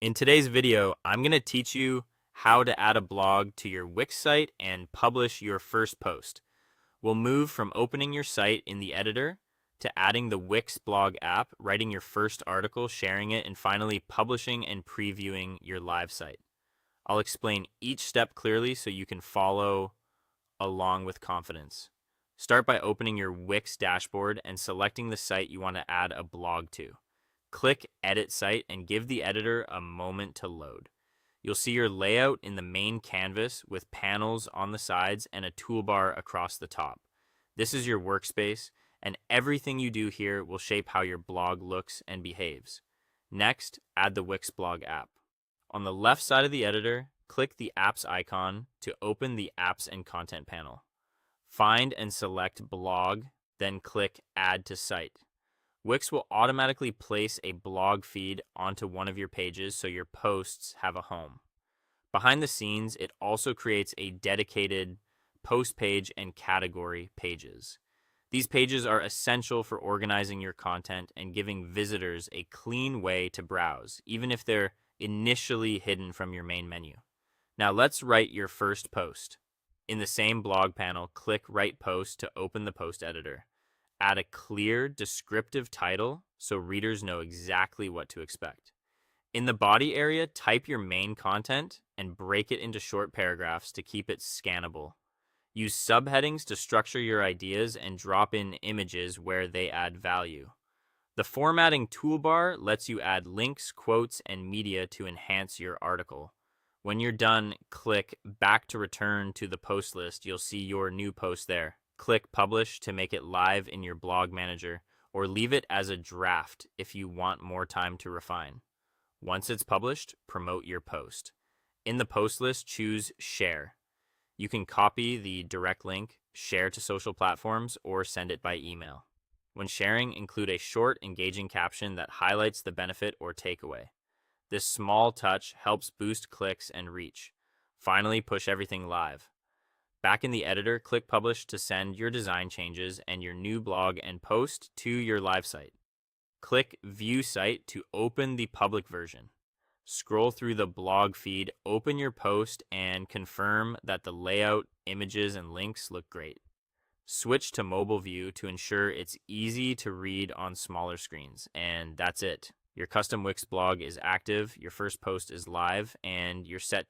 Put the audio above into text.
In today's video, I'm going to teach you how to add a blog to your Wix site and publish your first post. We'll move from opening your site in the editor to adding the Wix blog app, writing your first article, sharing it, and finally publishing and previewing your live site. I'll explain each step clearly so you can follow along with confidence. Start by opening your Wix dashboard and selecting the site you want to add a blog to. Click Edit Site and give the editor a moment to load. You'll see your layout in the main canvas with panels on the sides and a toolbar across the top. This is your workspace, and everything you do here will shape how your blog looks and behaves. Next, add the Wix blog app. On the left side of the editor, click the Apps icon to open the Apps and Content panel. Find and select Blog, then click Add to Site. Wix will automatically place a blog feed onto one of your pages so your posts have a home. Behind the scenes, it also creates a dedicated post page and category pages. These pages are essential for organizing your content and giving visitors a clean way to browse, even if they're initially hidden from your main menu. Now let's write your first post. In the same blog panel, click Write Post to open the post editor. Add a clear, descriptive title so readers know exactly what to expect. In the body area, type your main content and break it into short paragraphs to keep it scannable. Use subheadings to structure your ideas and drop in images where they add value. The formatting toolbar lets you add links, quotes, and media to enhance your article. When you're done, click Back to return to the post list. You'll see your new post there. Click Publish to make it live in your blog manager, or leave it as a draft if you want more time to refine. Once it's published, promote your post. In the post list, choose Share. You can copy the direct link, share to social platforms, or send it by email. When sharing, include a short, engaging caption that highlights the benefit or takeaway. This small touch helps boost clicks and reach. Finally, push everything live. Back in the editor, click Publish to send your design changes and your new blog and post to your live site. Click View Site to open the public version. Scroll through the blog feed, open your post, and confirm that the layout, images, and links look great. Switch to mobile view to ensure it's easy to read on smaller screens. And that's it. Your custom Wix blog is active, your first post is live, and you're set